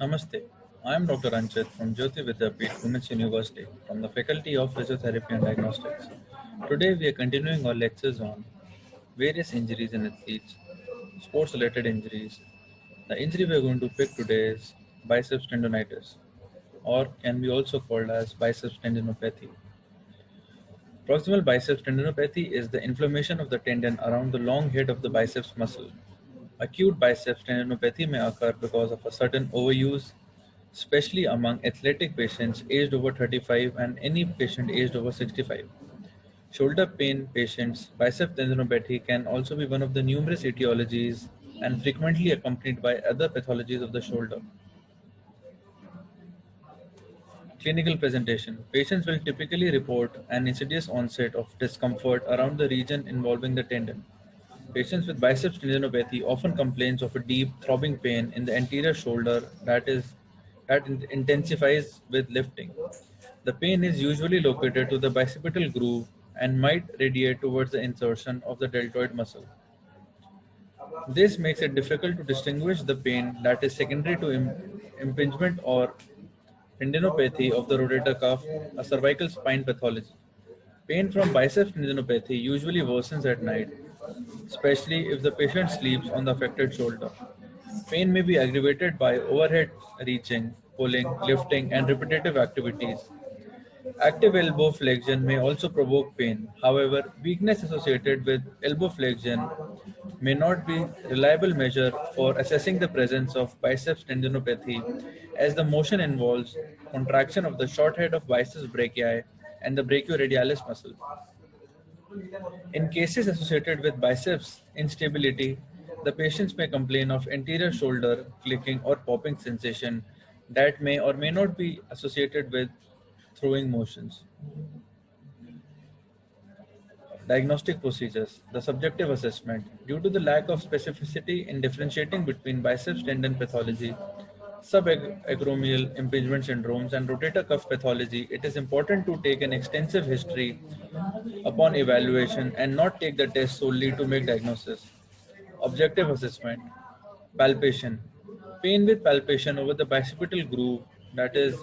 Namaste. I am Dr. Anchit from Jyoti Vidyapeeth, Women's University, from the Faculty of Physiotherapy and Diagnostics. Today we are continuing our lectures on various injuries in athletes, sports-related injuries. The injury we are going to pick today is biceps tendonitis, or can be also called as biceps tendinopathy. Proximal biceps tendinopathy is the inflammation of the tendon around the long head of the biceps muscle. Acute biceps tendinopathy may occur because of a certain overuse, especially among athletic patients aged over 35 and any patient aged over 65. Shoulder pain patients' bicep tendinopathy can also be one of the numerous etiologies and frequently accompanied by other pathologies of the shoulder. Clinical presentation. Patients will typically report an insidious onset of discomfort around the region involving the tendon. Patients with biceps tendinopathy often complains of a deep throbbing pain in the anterior shoulder that intensifies with lifting. The pain is usually located to the bicipital groove and might radiate towards the insertion of the deltoid muscle. This makes it difficult to distinguish the pain that is secondary to impingement or tendinopathy of the rotator cuff, a cervical spine pathology. Pain from biceps tendinopathy usually worsens at night, especially if the patient sleeps on the affected shoulder. Pain may be aggravated by overhead reaching, pulling, lifting, and repetitive activities. Active elbow flexion may also provoke pain. However, weakness associated with elbow flexion may not be a reliable measure for assessing the presence of biceps tendinopathy, as the motion involves contraction of the short head of biceps brachii and the brachioradialis muscle. In cases associated with biceps instability, the patients may complain of anterior shoulder clicking or popping sensation that may or may not be associated with throwing motions. Diagnostic procedures. The subjective assessment. Due to the lack of specificity in differentiating between biceps tendon pathology, subacromial impingement syndromes, and rotator cuff pathology, it is important to take an extensive history upon evaluation and not take the test solely to make diagnosis. Objective assessment. Palpation. Pain with palpation over the bicipital groove, that is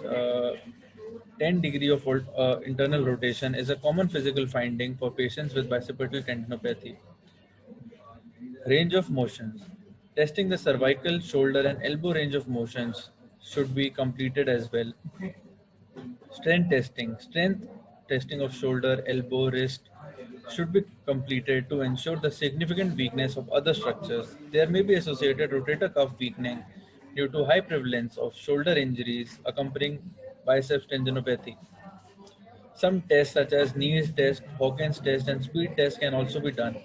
10 degree of internal rotation, is a common physical finding for patients with bicipital tendinopathy. Range of motions. Testing the cervical, shoulder, and elbow range of motions should be completed as well. Strength testing. Strength testing of shoulder, elbow, wrist should be completed to ensure the significant weakness of other structures. There may be associated rotator cuff weakening due to high prevalence of shoulder injuries accompanying biceps tendinopathy. Some tests such as Neil's test, Hawkins test, and speed test can also be done.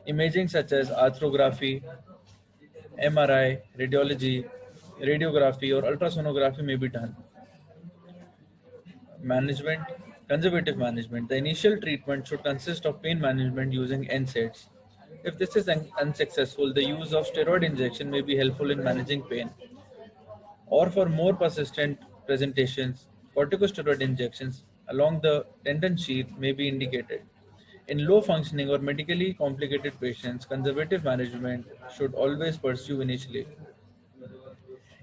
Imaging such as arthrography, MRI, radiology, radiography, or ultrasonography may be done. Management, conservative management. The initial treatment should consist of pain management using NSAIDs. If this is unsuccessful, the use of steroid injection may be helpful in managing pain. Or for more persistent presentations, corticosteroid injections along the tendon sheath may be indicated. In low functioning or medically complicated patients, conservative management should always pursue initially.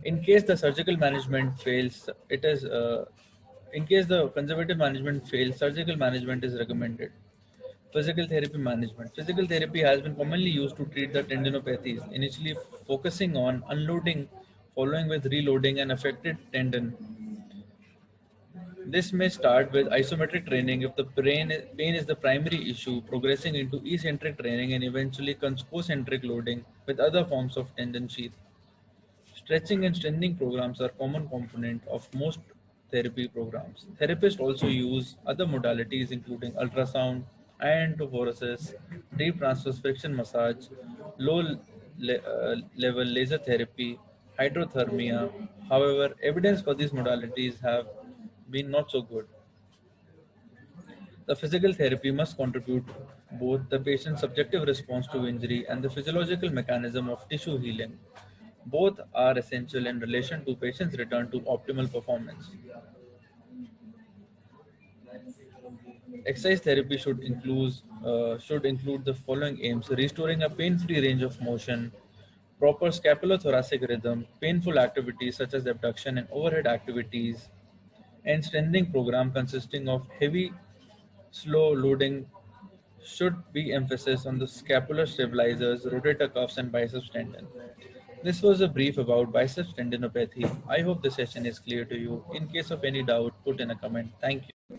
In case the surgical management fails, in case the conservative management fails, surgical management is recommended. Physical therapy management. Physical therapy has been commonly used to treat the tendinopathies, initially focusing on unloading, following with reloading an affected tendon. This may start with isometric training if the pain is the primary issue, progressing into eccentric training and eventually concentric loading with other forms of tendon sheath. Stretching and strengthening programs are common component of most therapy programs. Therapists also use other modalities including ultrasound, iontophoresis, deep transverse friction massage, level laser therapy, hydrothermia. However, evidence for these modalities have been not so good. The physical therapy must contribute both the patient's subjective response to injury and the physiological mechanism of tissue healing. Both are essential in relation to patient's return to optimal performance. Exercise therapy should include the following aims: restoring a pain-free range of motion, proper scapulothoracic rhythm, painful activities such as abduction and overhead activities, and strengthening program consisting of heavy, slow loading should be emphasis on the scapular stabilizers, rotator cuffs, and biceps tendon. This was a brief about biceps tendinopathy. I hope the session is clear to you. In case of any doubt, put in a comment. Thank you.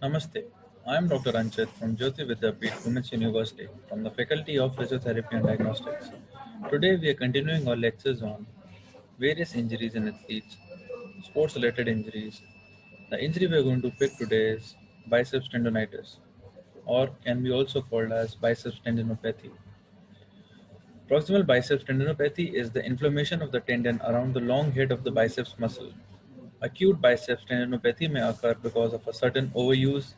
Namaste. I am Dr. Anchit from Jyoti Vidyapeeth, Women's University, from the Faculty of Physiotherapy and Diagnostics. Today we are continuing our lectures on various injuries in athletes, sports-related injuries. The injury we are going to pick today is biceps tendonitis, or can be also called as biceps tendinopathy. Proximal biceps tendinopathy is the inflammation of the tendon around the long head of the biceps muscle. Acute biceps tendinopathy may occur because of a sudden overuse,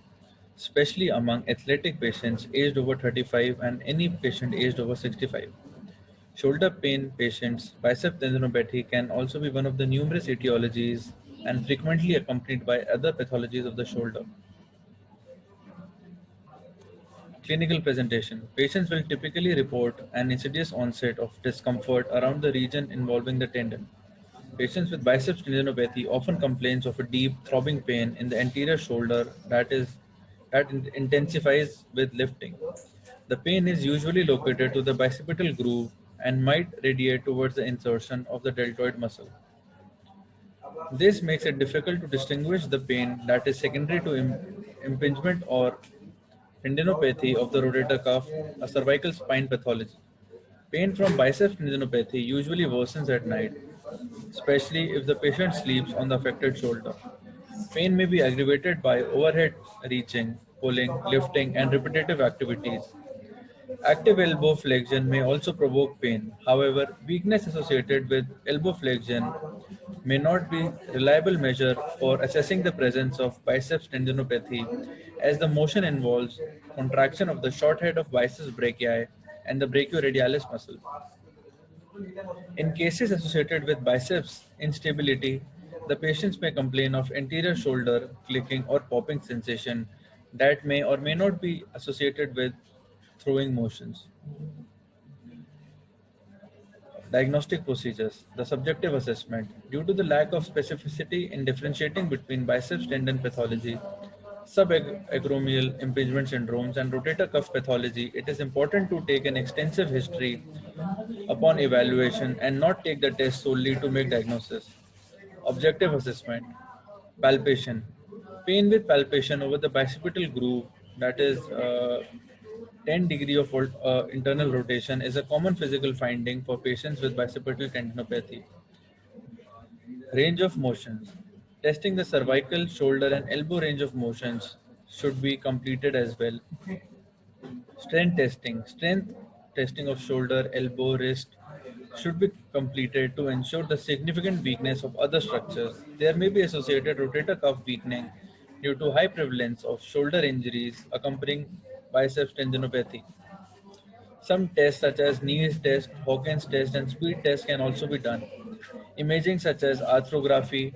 especially among athletic patients aged over 35 and any patient aged over 65. Shoulder pain patients' bicep tendinopathy can also be one of the numerous etiologies and frequently accompanied by other pathologies of the shoulder. Clinical presentation. Patients will typically report an insidious onset of discomfort around the region involving the tendon. Patients with biceps tendinopathy often complain of a deep throbbing pain in the anterior shoulder that intensifies with lifting. The pain is usually located to the bicipital groove and might radiate towards the insertion of the deltoid muscle. This makes it difficult to distinguish the pain that is secondary to impingement or tendinopathy of the rotator cuff, a cervical spine pathology. Pain from biceps tendinopathy usually worsens at night, especially if the patient sleeps on the affected shoulder. Pain may be aggravated by overhead reaching, pulling, lifting, and repetitive activities. Active elbow flexion may also provoke pain. However, weakness associated with elbow flexion may not be a reliable measure for assessing the presence of biceps tendinopathy, as the motion involves contraction of the short head of biceps brachii and the brachioradialis muscle. In cases associated with biceps instability, the patients may complain of anterior shoulder clicking or popping sensation that may or may not be associated with throwing motions. Diagnostic procedures. The subjective assessment. Due to the lack of specificity in differentiating between biceps tendon pathology, subacromial impingement syndromes, and rotator cuff pathology, it is important to take an extensive history upon evaluation and not take the test solely to make diagnosis. Objective assessment. Palpation. Pain with palpation over the bicipital groove, that is 10 degree of internal rotation, is a common physical finding for patients with bicipital tendinopathy. Range of motions. Testing the cervical, shoulder, and elbow range of motions should be completed as well. Strength testing. Strength testing of shoulder, elbow, wrist should be completed to ensure the significant weakness of other structures. There may be associated rotator cuff weakening due to high prevalence of shoulder injuries accompanying biceps tendinopathy. Some tests such as Neil's test, Hawkins test, and speed test can also be done. Imaging such as arthrography,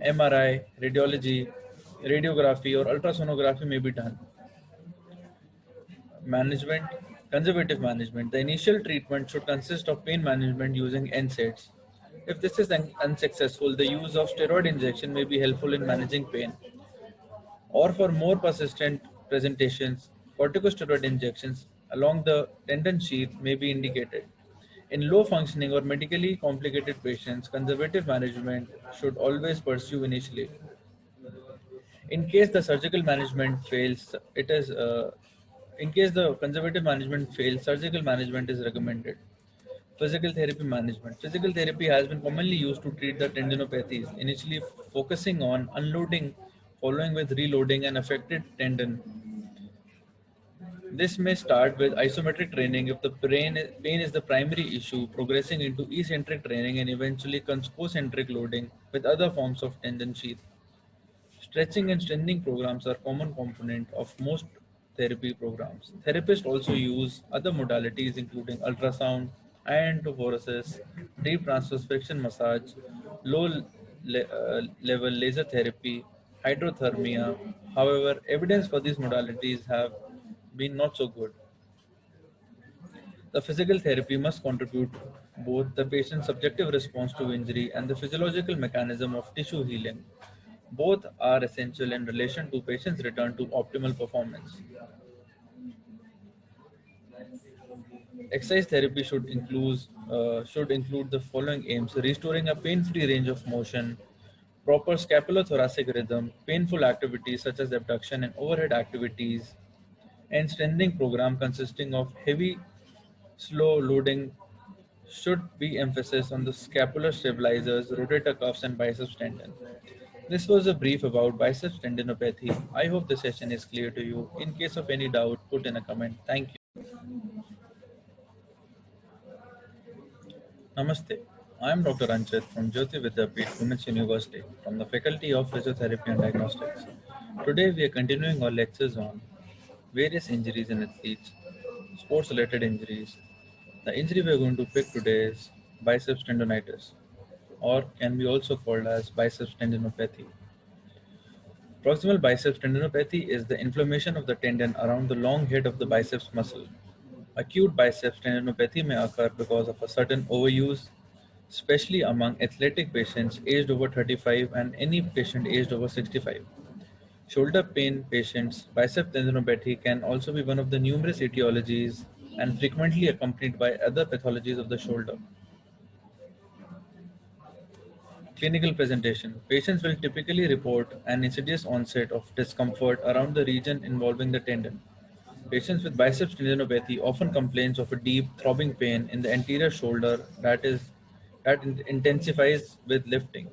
MRI, radiology, radiography, or ultrasonography may be done. Management, conservative management. The initial treatment should consist of pain management using NSAIDs. If this is unsuccessful, the use of steroid injection may be helpful in managing pain. Or for more persistent presentations, corticosteroid injections along the tendon sheath may be indicated. In low functioning or medically complicated patients, conservative management should always pursue initially. In case the surgical management fails, in case the conservative management fails, surgical management is recommended. Physical therapy management. Physical therapy has been commonly used to treat the tendinopathies, initially focusing on unloading, following with reloading an affected tendon. This may start with isometric training if the pain is the primary issue, progressing into eccentric training and eventually concentric loading with other forms of tendon sheath. Stretching and strengthening programs are common component of most therapy programs. Therapists also use other modalities including ultrasound, iontophoresis, deep transverse friction massage, level laser therapy, hydrothermia. However, evidence for these modalities have been not so good. The physical therapy must contribute both the patient's subjective response to injury and the physiological mechanism of tissue healing. Both are essential in relation to patient's return to optimal performance. Exercise therapy should include the following aims: restoring a pain-free range of motion, proper scapulothoracic rhythm, painful activities such as abduction and overhead activities, and strengthening program consisting of heavy, slow loading should be emphasis on the scapular stabilizers, rotator cuffs, and biceps tendon. This was a brief about biceps tendinopathy. I hope the session is clear to you. In case of any doubt, put in a comment. Thank you. Namaste. I am Dr. Anchit from Jyoti Vidyapeeth Women's University from the Faculty of Physiotherapy and Diagnostics. Today we are continuing our lectures on various injuries in athletes, sports related injuries. The injury we are going to pick today is biceps tendonitis, or can be also called as biceps tendinopathy. Proximal biceps tendinopathy is the inflammation of the tendon around the long head of the biceps muscle. Acute biceps tendinopathy may occur because of a sudden overuse, especially among athletic patients aged over 35 and any patient aged over 65. Shoulder pain patients, bicep tendinopathy can also be one of the numerous etiologies and frequently accompanied by other pathologies of the shoulder. Clinical presentation. Patients will typically report an insidious onset of discomfort around the region involving the tendon. Patients with biceps tendinopathy often complains of a deep throbbing pain in the anterior shoulder that intensifies with lifting.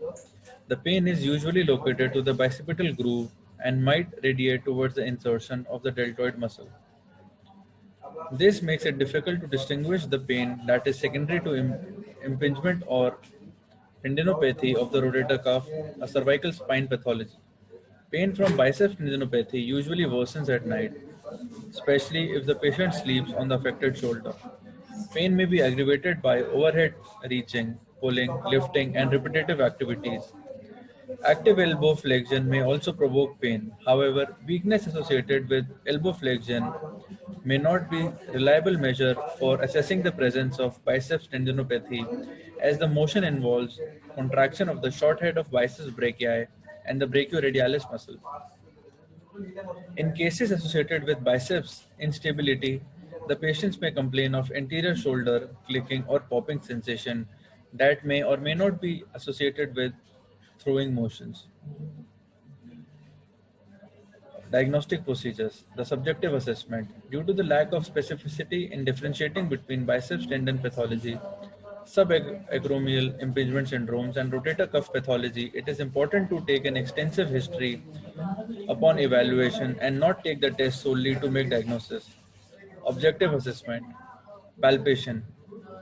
The pain is usually located to the bicipital groove and might radiate towards the insertion of the deltoid muscle. This makes it difficult to distinguish the pain that is secondary to impingement or tendinopathy of the rotator cuff, a cervical spine pathology. Pain from biceps tendinopathy usually worsens at night, especially if the patient sleeps on the affected shoulder. Pain may be aggravated by overhead reaching, pulling, lifting, and repetitive activities. Active elbow flexion may also provoke pain. However, weakness associated with elbow flexion may not be a reliable measure for assessing the presence of biceps tendinopathy, as the motion involves contraction of the short head of biceps brachii and the brachioradialis muscle. In cases associated with biceps instability, the patients may complain of anterior shoulder clicking or popping sensation that may or may not be associated with throwing motions. Diagnostic procedures. The subjective assessment. Due to the lack of specificity in differentiating between biceps tendon pathology, subacromial impingement syndromes, and rotator cuff pathology, it is important to take an extensive history upon evaluation and not take the test solely to make diagnosis. Objective assessment. Palpation.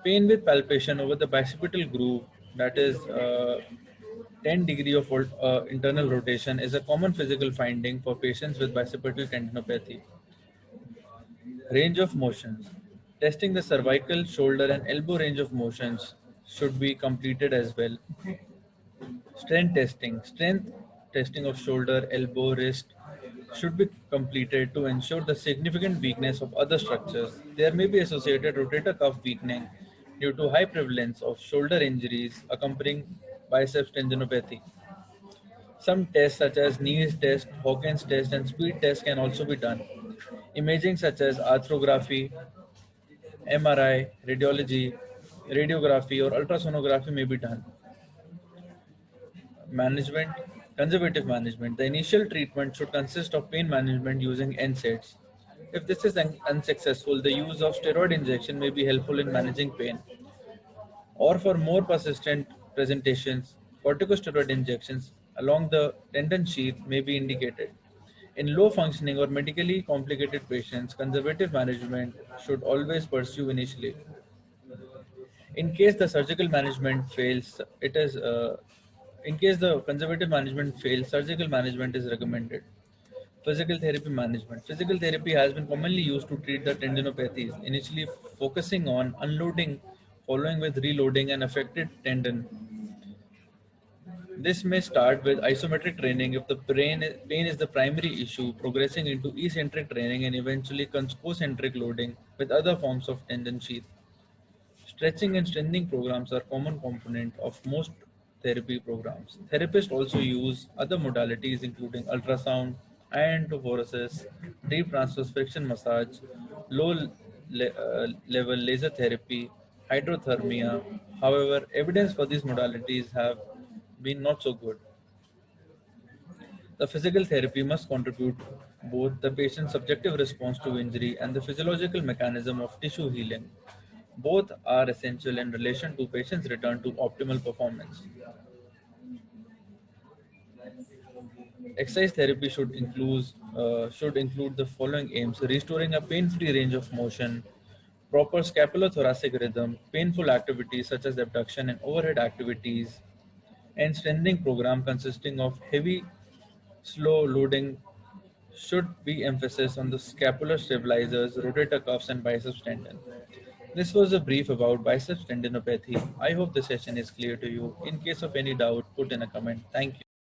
Pain with palpation over the bicipital groove, that is 10 degree of internal rotation, is a common physical finding for patients with bicipital tendinopathy. Range of motions. Testing the cervical, shoulder, and elbow range of motions should be completed as well. Strength testing. Strength testing of shoulder, elbow, wrist should be completed to ensure the significant weakness of other structures. There may be associated rotator cuff weakening due to high prevalence of shoulder injuries accompanying biceps tendinopathy. Some tests such as Neil's test, Hawkins test, and speed test can also be done. Imaging such as arthrography, MRI, radiology, radiography, or ultrasonography may be done. Management, conservative management. The initial treatment should consist of pain management using NSAIDs. If this is unsuccessful, the use of steroid injection may be helpful in managing pain. Or for more persistent presentations, corticosteroid injections along the tendon sheath may be indicated. In low functioning or medically complicated patients, conservative management should always pursue initially. In case the surgical management fails, in case the conservative management fails, surgical management is recommended. Physical therapy management. Physical therapy has been commonly used to treat the tendinopathies, initially focusing on unloading, following with reloading an affected tendon. This may start with isometric training if the pain is the primary issue, progressing into eccentric training and eventually concentric loading with other forms of tendon sheath. Stretching and strengthening programs are common component of most therapy programs. Therapists also use other modalities including ultrasound, iontophoresis, deep transverse friction massage, level laser therapy, hydrothermia. However, evidence for these modalities have been not so good. The physical therapy must contribute both the patient's subjective response to injury and the physiological mechanism of tissue healing. Both are essential in relation to patient's return to optimal performance. Exercise therapy should include the following aims: restoring a pain-free range of motion, proper scapulothoracic rhythm, painful activities such as abduction and overhead activities, and strengthening program consisting of heavy, slow loading should be emphasis on the scapular stabilizers, rotator cuffs, and biceps tendon. This was a brief about biceps tendinopathy. I hope the session is clear to you. In case of any doubt, put in a comment. Thank you.